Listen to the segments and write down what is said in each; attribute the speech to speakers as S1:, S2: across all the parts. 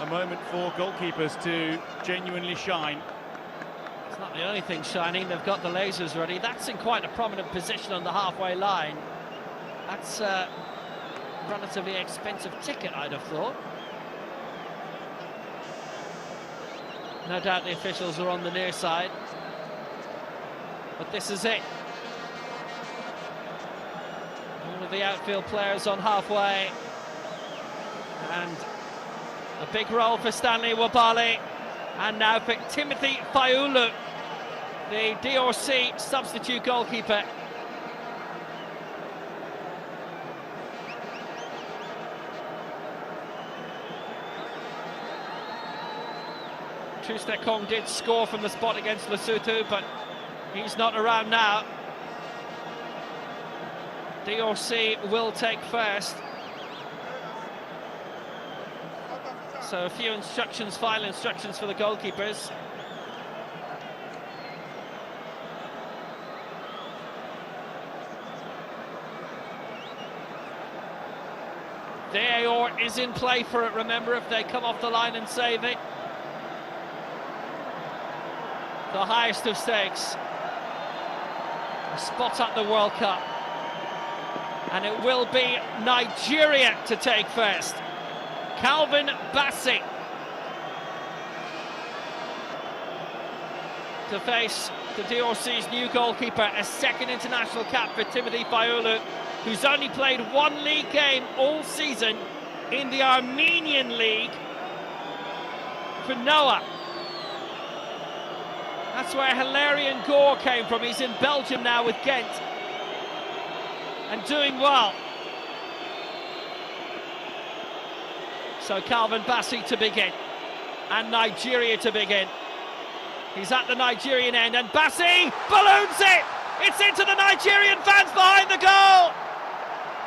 S1: a moment for goalkeepers to genuinely shine.
S2: It's not the only thing shining, they've got the lasers ready. That's in quite a prominent position on the halfway line. That's a relatively expensive ticket, I'd have thought. No doubt the officials are on the near side. But this is it. All of the outfield players on halfway. And a big role for Stanley Wabali. And now for Timothy Fayulu, the DRC substitute goalkeeper. Troost-Ekong did score from the spot against Lesotho, but he's not around now. DRC will take first. So a few instructions, final instructions for the goalkeepers. VAR is in play for it, remember, if they come off the line and save it. The highest of stakes. A spot at the World Cup. And it will be Nigeria to take first. Calvin Bassey to face the DRC's new goalkeeper, a second international cap for Timothy Fayulu, who's only played one league game all season in the Armenian League for Noah. That's where Hilarion Gore came from. He's in Belgium now with Ghent and doing well. So Calvin Bassey to begin, and Nigeria to begin. He's at the Nigerian end, and Bassey balloons it! It's into the Nigerian fans behind the goal!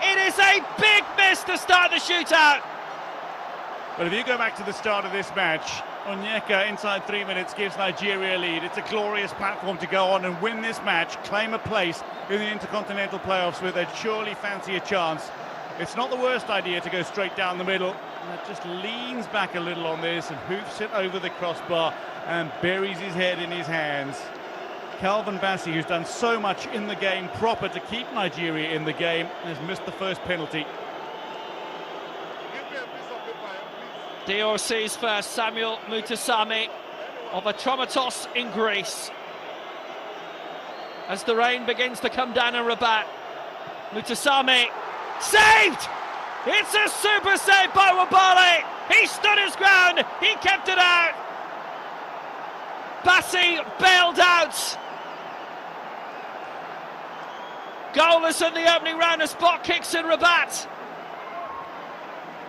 S2: It is a big miss to start the shootout!
S1: But if you go back to the start of this match, Onyeka inside 3 minutes gives Nigeria a lead. It's a glorious platform to go on and win this match, claim a place in the Inter-Confederation Playoffs where they'd surely fancy a chance. It's not the worst idea to go straight down the middle. And just leans back a little on this and hoofs it over the crossbar and buries his head in his hands. Calvin Bassey, who's done so much in the game proper to keep Nigeria in the game, has missed the first penalty.
S2: DRC's first, Samuel Mutasami of Atromitos in Greece. As the rain begins to come down in Rabat, Mutasami saved! It's a super save by Wabali! He stood his ground, he kept it out! Bassey bailed out! Goalless in the opening round of spot kicks in Rabat.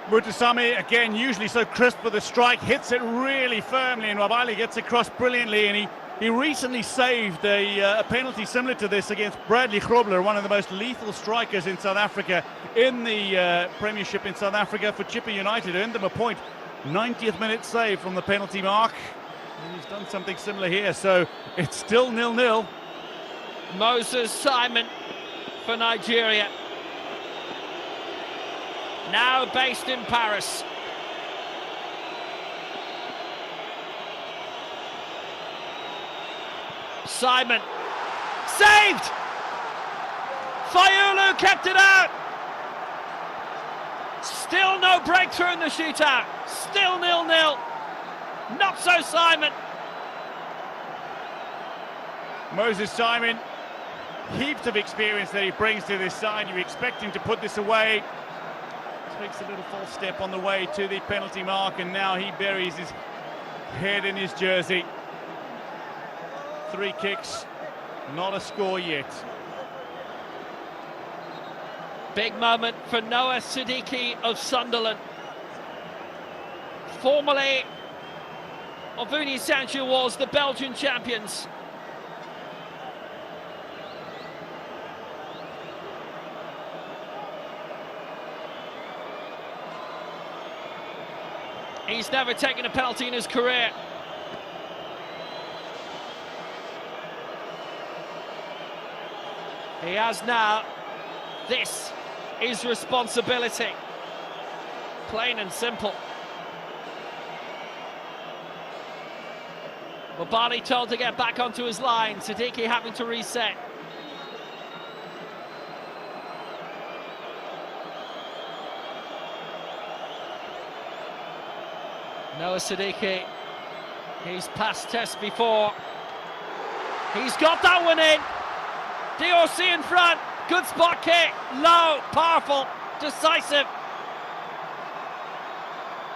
S1: Mutasami, again, usually so crisp with the strike, hits it really firmly, and Wabali gets across brilliantly, and he recently saved a penalty similar to this against Bradley Grobler, one of the most lethal strikers in South Africa, in the Premiership in South Africa for Chippa United. Earned them a point. 90th minute save from the penalty mark. And he's done something similar here, so it's still 0-0.
S2: Moses Simon for Nigeria. Now based in Paris. Simon saved! Fayulu kept it out! Still no breakthrough in the shootout. Still 0-0. Not so Simon.
S1: Moses Simon, heaps of experience that he brings to this side. You expect him to put this away. Takes a little false step on the way to the penalty mark, and now he buries his head in his jersey. 3 kicks, not a score yet.
S2: Big moment for Noah Siddiqui of Sunderland. Formerly of Uni Saint-Gilloise, the Belgian champions. He's never taken a penalty in his career. He has now. This is responsibility. Plain and simple. Mobali told to get back onto his line. Siddiqui having to reset. Noah Siddiqui. He's passed test before. He's got that one in. DRC in front. Good spot kick. Low, powerful, decisive.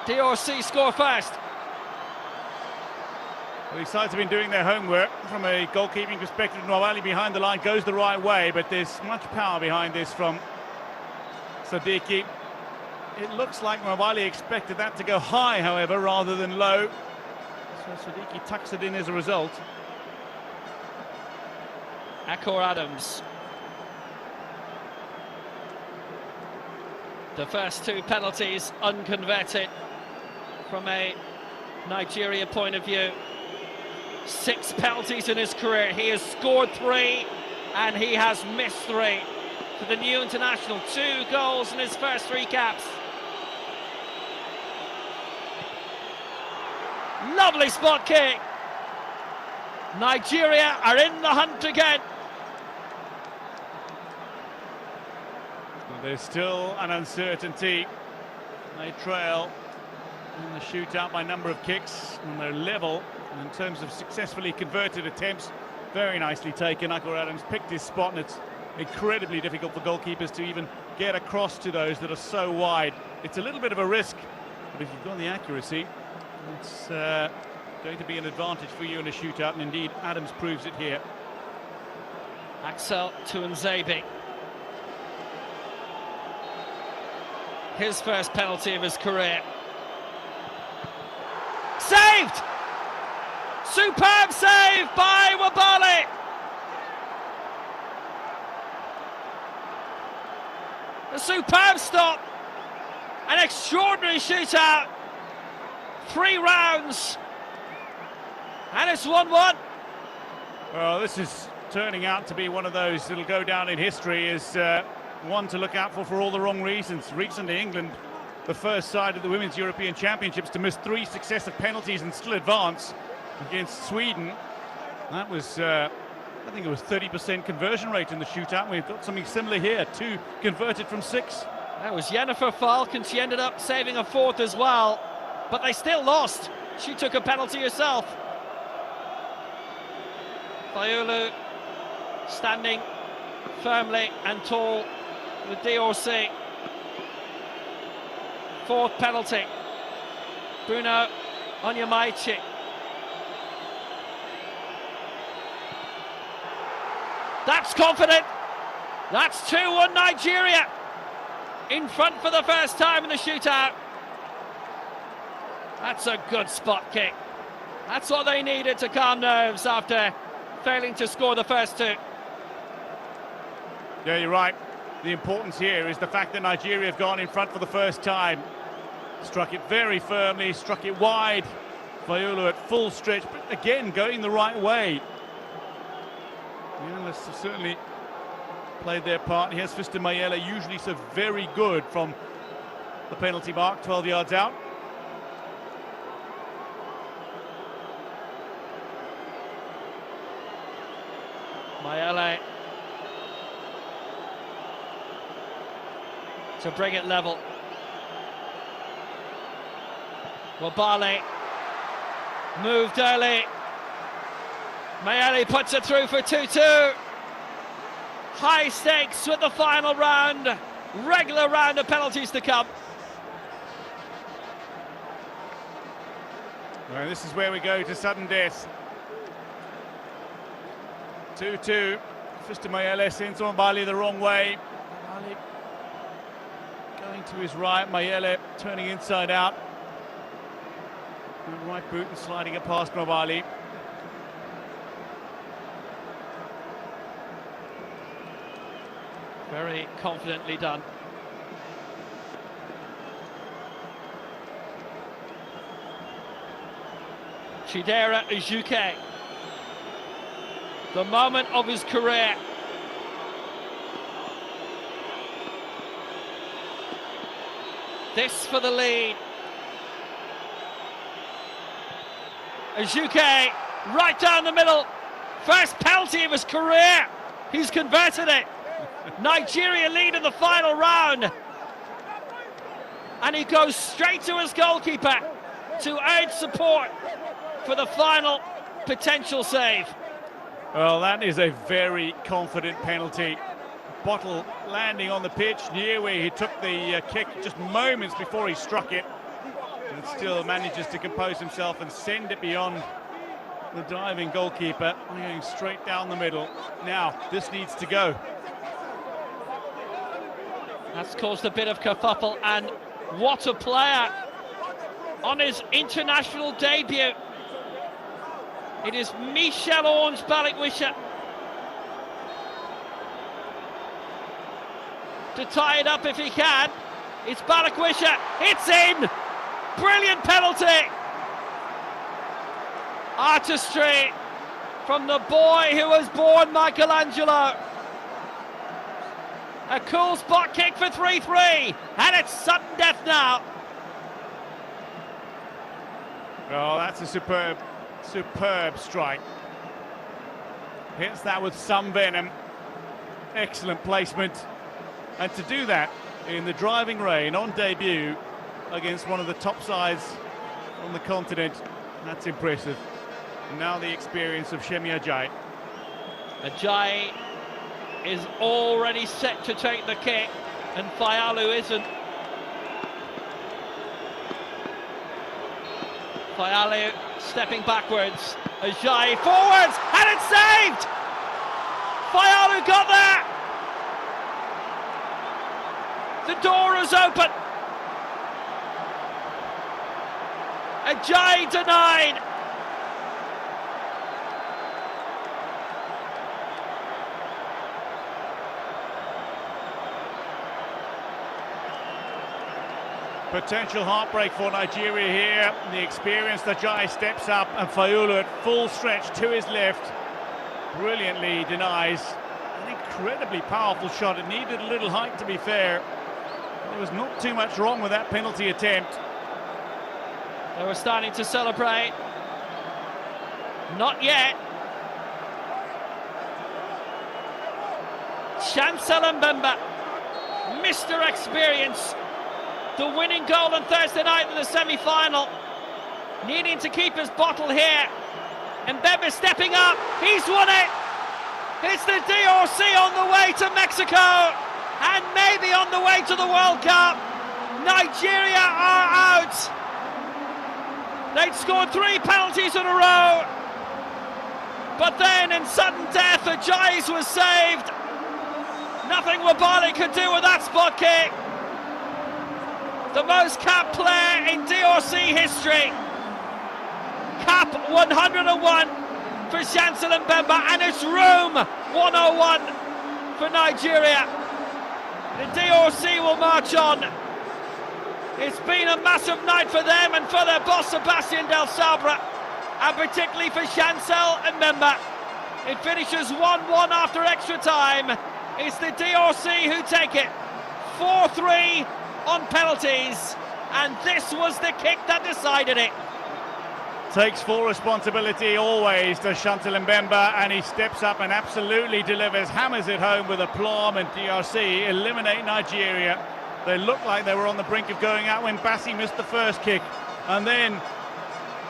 S2: DRC score first.
S1: Well, these sides have been doing their homework from a goalkeeping perspective. Nwabali behind the line goes the right way, but there's much power behind this from Siddiqui. It looks like Nwabali expected that to go high, however, rather than low. So Siddiqui tucks it in as a result.
S2: Akor Adams. The first two penalties unconverted from a Nigeria point of view. 6 penalties in his career. He has scored 3 and he has missed 3. For the new international, 2 goals in his first 3 caps. Lovely spot kick. Nigeria are in the hunt again.
S1: Well, there's still an uncertainty. They trail in the shootout by number of kicks, and they're level in terms of successfully converted attempts. Very nicely taken. Akor Adams picked his spot, and it's incredibly difficult for goalkeepers to even get across to those that are so wide. It's a little bit of a risk, but if you've got the accuracy, it's going to be an advantage for you in a shootout, and indeed Adams proves it here.
S2: Axel Tuanzebe. His first penalty of his career. Saved! Superb save by Nwabali! A superb stop. An extraordinary shootout. 3 rounds. And it's 1-1.
S1: Well, this is turning out to be one of those that'll go down in history as one to look out for all the wrong reasons. Recently, England, the first side of the Women's European Championships to miss 3 successive penalties and still advance against Sweden. That was, I think it was 30% conversion rate in the shootout. We've got something similar here, 2 converted from 6.
S2: That was Jennifer Falk, and she ended up saving a 4th as well. But they still lost. She took a penalty herself. Fayulu standing firmly and tall with DRC. 4th penalty. Bruno Onyemaichi. That's confident. That's 2-1 Nigeria. In front for the first time in the shootout. That's a good spot kick. That's what they needed to calm nerves after failing to score the first 2.
S1: Yeah, you're right. The importance here is the fact that Nigeria have gone in front for the first time. Struck it very firmly, struck it wide. Fayulu at full stretch, but again going the right way. The analysts have certainly played their part. Here's Fiston Mayele, usually so very good from the penalty mark, 12 yards out.
S2: Mayele to bring it level. Nwabali moved early. Mayele puts it through for 2-2. High stakes with the final round. Regular round of penalties to come.
S1: Well, this is where we go to sudden death. 2-2. Fiston Mayele sends Nwabali the wrong way. Nwabali going to his right. Mayele turning inside out. Right boot and sliding it past Nwabali.
S2: Very confidently done. Chidera Ejuke. The moment of his career. This for the lead. Ejuke right down the middle. First penalty of his career. He's converted it. Nigeria lead in the final round. And he goes straight to his goalkeeper to urge support for the final potential save.
S1: Well, that is a very confident penalty. Bottle landing on the pitch near where he took the kick just moments before he struck it, and still manages to compose himself and send it beyond the diving goalkeeper, going straight down the middle. Now this needs to go.
S2: That's caused a bit of kerfuffle, and what a player on his international debut. It is Michel Orange Balikwisha to tie it up if he can. It's Balikwisha, it's in! Brilliant penalty! Artistry from the boy who was born Michelangelo. A cool spot kick for 3-3, and it's sudden death now.
S1: Oh, that's a superb strike. Hits that with some venom. Excellent placement. And to do that in the driving rain on debut against one of the top sides on the continent, that's impressive. And now the experience of Shemi Ajayi.
S2: Ajayi is already set to take the kick, and Fayalu isn't. Fayalu stepping backwards. Ajayi forwards, and it's saved! Fayalu got there! The door is open. Ajayi denied.
S1: Potential heartbreak for Nigeria here. The experienced Ajayi steps up, and Fayalu at full stretch to his left brilliantly denies. An incredibly powerful shot. It needed a little height, to be fair. There was not too much wrong with that penalty attempt.
S2: They were starting to celebrate. Not yet. Chancel Mbemba, Mr. Experience. The winning goal on Thursday night in the semi-final. Needing to keep his bottle here. Mbemba stepping up. He's won it. It's the DRC on the way to Mexico. And maybe on the way to the World Cup. Nigeria are out. They'd scored 3 penalties in a row. But then in sudden death, Ajayi's was saved. Nothing Wabali could do with that spot kick. The most capped player in DRC history. Cap 101 for Chancel Mbemba, and it's room 101 for Nigeria. The DRC will march on. It's been a massive night for them and for their boss Sebastian Del Sabra, and particularly for Chancel Mbemba. It finishes 1-1 after extra time. It's the DRC who take it. 4-3 on penalties, and this was the kick that decided it.
S1: Takes full responsibility always to Chancel Mbemba, and he steps up and absolutely delivers, hammers it home with aplomb, and DRC eliminate Nigeria. They looked like they were on the brink of going out when Bassi missed the first kick, and then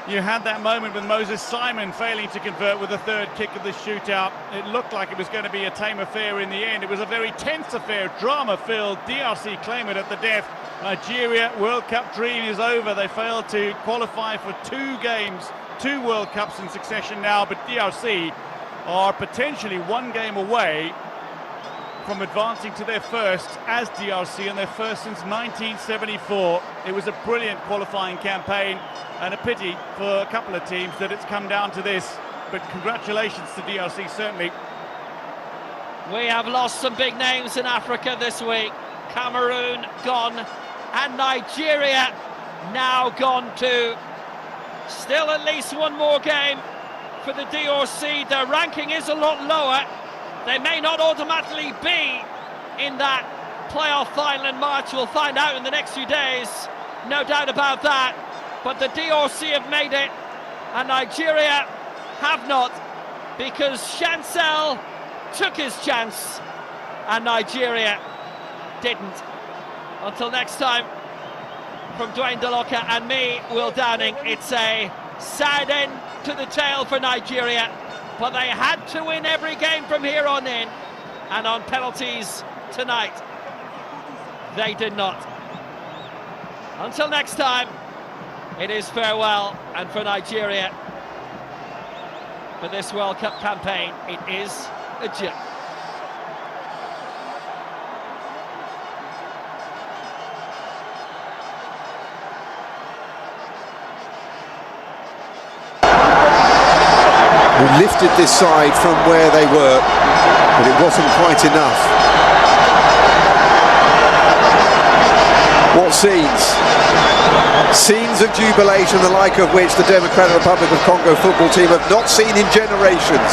S1: you had that moment with Moses Simon failing to convert with the third kick of the shootout. It looked like it was going to be a tame affair in the end. It was a very tense affair, drama-filled. DRC claim it at the death. Nigeria World Cup dream is over. They failed to qualify for 2 games, 2 World Cups in succession now, but DRC are potentially 1 game away from advancing to their first as DRC, and their first since 1974. It was a brilliant qualifying campaign, and a pity for a couple of teams that it's come down to this, but congratulations to DRC, certainly.
S2: We have lost some big names in Africa this week. Cameroon gone, and Nigeria now gone too. Still at least 1 more game for the DRC. Their ranking is a lot lower. They may not automatically be in that playoff final in March. We'll find out in the next few days, no doubt about that. But the DRC have made it, and Nigeria have not, because Chancel took his chance and Nigeria didn't. Until next time, from Dwayne Deloka and me, Will Downing, it's a sad end to the tale for Nigeria, but they had to win every game from here on in, and on penalties tonight, they did not. Until next time, it is farewell, and for Nigeria, for this World Cup campaign, it is adieu.
S3: We lifted this side from where they were, but it wasn't quite enough. What scenes? Scenes of jubilation, the like of which the Democratic Republic of Congo football team have not seen in generations.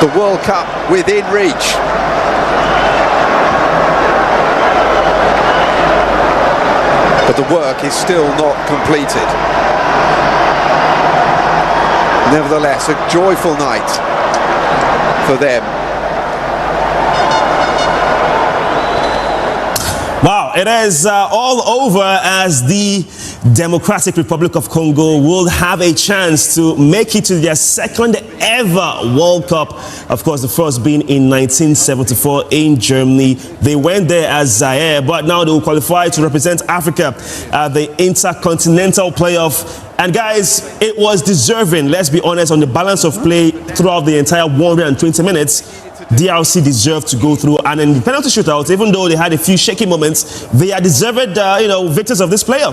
S3: The World Cup within reach. But the work is still not completed. Nevertheless, a joyful night for them.
S4: Wow, it is all over as the Democratic Republic of Congo will have a chance to make it to their second ever World Cup. Of course, the first being in 1974 in Germany. They went there as Zaire, but now they will qualify to represent Africa at the Inter-Confederation Playoff. And guys, it was deserving, let's be honest, on the balance of play throughout the entire 120 minutes. DRC deserved to go through, and in the penalty shootout, even though they had a few shaky moments, they are deserved, victors of this playoff.